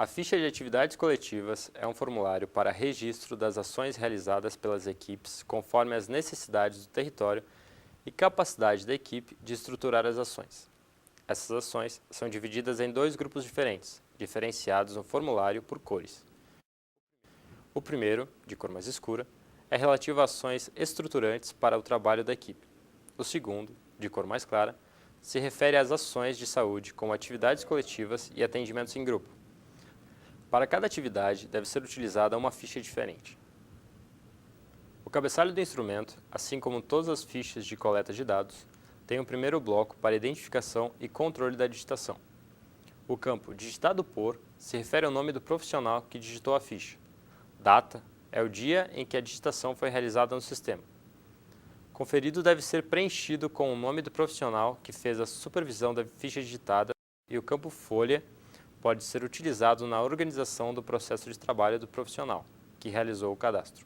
A ficha de atividades coletivas é um formulário para registro das ações realizadas pelas equipes conforme as necessidades do território e capacidade da equipe de estruturar as ações. Essas ações são divididas em dois grupos diferentes, diferenciados no formulário por cores. O primeiro, de cor mais escura, é relativo a ações estruturantes para o trabalho da equipe. O segundo, de cor mais clara, se refere às ações de saúde como atividades coletivas e atendimentos em grupo. Para cada atividade, deve ser utilizada uma ficha diferente. O cabeçalho do instrumento, assim como todas as fichas de coleta de dados, tem um primeiro bloco para identificação e controle da digitação. O campo digitado por se refere ao nome do profissional que digitou a ficha. Data é o dia em que a digitação foi realizada no sistema. Conferido deve ser preenchido com o nome do profissional que fez a supervisão da ficha digitada e o campo folha pode ser utilizado na organização do processo de trabalho do profissional que realizou o cadastro.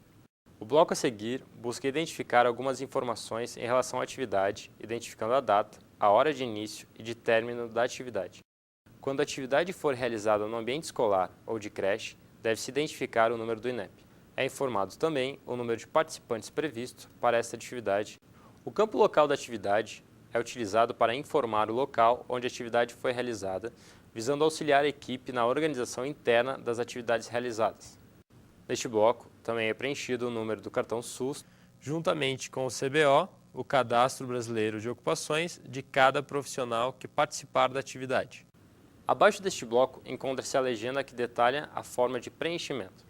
O bloco a seguir busca identificar algumas informações em relação à atividade, identificando a data, a hora de início e de término da atividade. Quando a atividade for realizada no ambiente escolar ou de creche, deve-se identificar o número do INEP. É informado também o número de participantes previsto para esta atividade. O campo local da atividade é utilizado para informar o local onde a atividade foi realizada, visando auxiliar a equipe na organização interna das atividades realizadas. Neste bloco, também é preenchido o número do cartão SUS, juntamente com o CBO, o Cadastro Brasileiro de Ocupações, de cada profissional que participar da atividade. Abaixo deste bloco encontra-se a legenda que detalha a forma de preenchimento.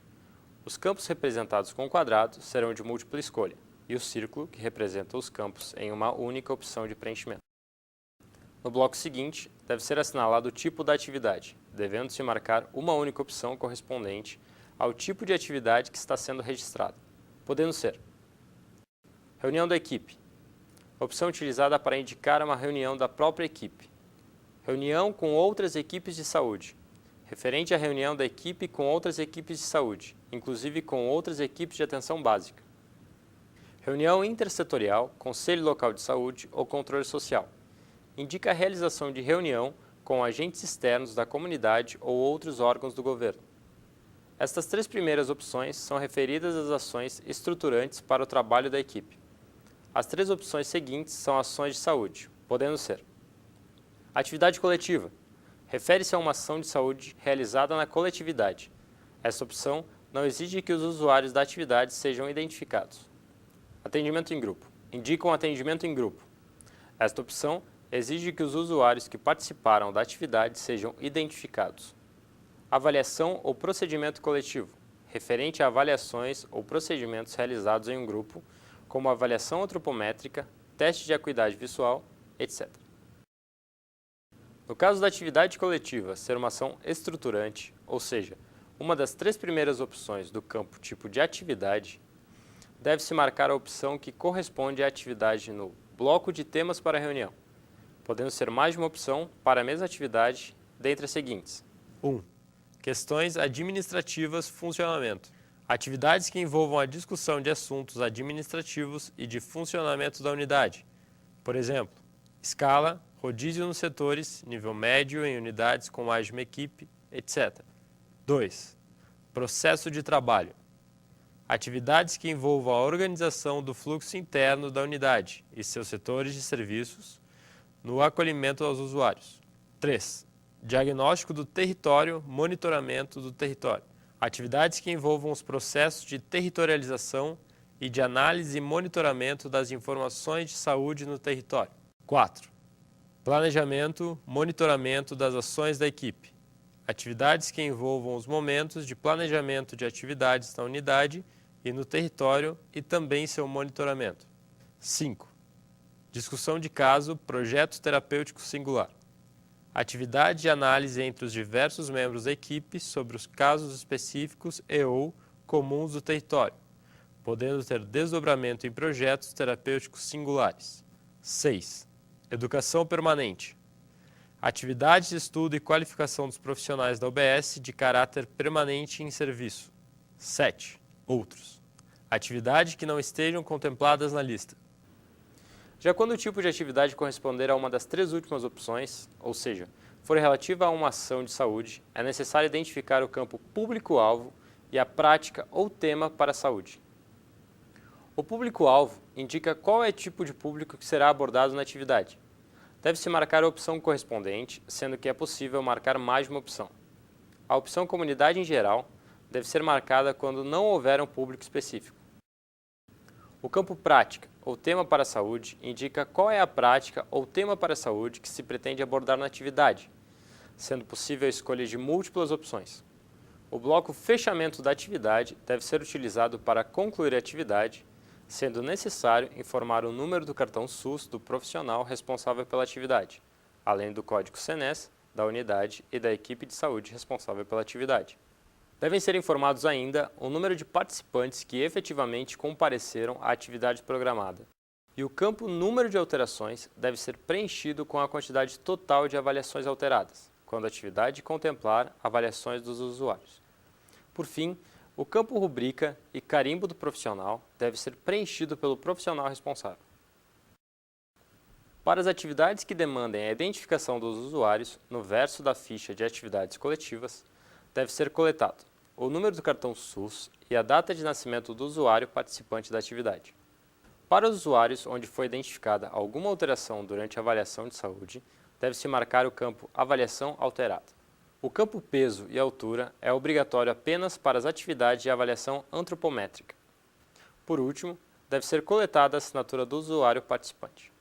Os campos representados com quadrado serão de múltipla escolha, e o círculo, que representa os campos em uma única opção de preenchimento. No bloco seguinte, deve ser assinalado o tipo da atividade, devendo-se marcar uma única opção correspondente ao tipo de atividade que está sendo registrada, podendo ser reunião da equipe, opção utilizada para indicar uma reunião da própria equipe, reunião com outras equipes de saúde, referente à reunião da equipe com outras equipes de saúde, inclusive com outras equipes de atenção básica. Reunião intersetorial, conselho local de saúde ou controle social. Indica a realização de reunião com agentes externos da comunidade ou outros órgãos do governo. Estas três primeiras opções são referidas às ações estruturantes para o trabalho da equipe. As três opções seguintes são ações de saúde, podendo ser atividade coletiva. Refere-se a uma ação de saúde realizada na coletividade. Essa opção não exige que os usuários da atividade sejam identificados. Atendimento em grupo. Indica um atendimento em grupo. Esta opção exige que os usuários que participaram da atividade sejam identificados. Avaliação ou procedimento coletivo. Referente a avaliações ou procedimentos realizados em um grupo, como avaliação antropométrica, teste de acuidade visual, etc. No caso da atividade coletiva ser uma ação estruturante, ou seja, uma das três primeiras opções do campo tipo de atividade, deve-se marcar a opção que corresponde à atividade no bloco de temas para a reunião, podendo ser mais de uma opção para a mesma atividade, dentre as seguintes. 1. Questões administrativas, funcionamento. Atividades que envolvam a discussão de assuntos administrativos e de funcionamento da unidade. Por exemplo, escala, rodízio nos setores, nível médio em unidades com mais de uma equipe, etc. 2. Processo de trabalho. Atividades que envolvam a organização do fluxo interno da unidade e seus setores de serviços no acolhimento aos usuários. 3. Diagnóstico do território, monitoramento do território. Atividades que envolvam os processos de territorialização e de análise e monitoramento das informações de saúde no território. 4. Planejamento, monitoramento das ações da equipe. Atividades que envolvam os momentos de planejamento de atividades na unidade e no território e também seu monitoramento. 5. Discussão de caso, projeto terapêutico singular. Atividade de análise entre os diversos membros da equipe sobre os casos específicos e/ou comuns do território, podendo ter desdobramento em projetos terapêuticos singulares. 6. Educação permanente. Atividades de estudo e qualificação dos profissionais da UBS de caráter permanente em serviço. 7. Outros. Atividade que não estejam contempladas na lista. Já quando o tipo de atividade corresponder a uma das três últimas opções, ou seja, for relativa a uma ação de saúde, é necessário identificar o campo público-alvo e a prática ou tema para a saúde. O público-alvo indica qual é o tipo de público que será abordado na atividade. Deve-se marcar a opção correspondente, sendo que é possível marcar mais de uma opção. A opção comunidade em geral deve ser marcada quando não houver um público específico. O campo prática ou tema para a saúde indica qual é a prática ou tema para a saúde que se pretende abordar na atividade, sendo possível a escolha de múltiplas opções. O bloco fechamento da atividade deve ser utilizado para concluir a atividade, sendo necessário informar o número do cartão SUS do profissional responsável pela atividade, além do código CNES, da unidade e da equipe de saúde responsável pela atividade. Devem ser informados ainda o número de participantes que efetivamente compareceram à atividade programada. E o campo número de alterações deve ser preenchido com a quantidade total de avaliações alteradas, quando a atividade contemplar avaliações dos usuários. Por fim, o campo rubrica e carimbo do profissional deve ser preenchido pelo profissional responsável. Para as atividades que demandem a identificação dos usuários, no verso da ficha de atividades coletivas, deve ser coletado o número do cartão SUS e a data de nascimento do usuário participante da atividade. Para os usuários onde foi identificada alguma alteração durante a avaliação de saúde, deve-se marcar o campo Avaliação Alterada. O campo Peso e Altura é obrigatório apenas para as atividades de avaliação antropométrica. Por último, deve ser coletada a assinatura do usuário participante.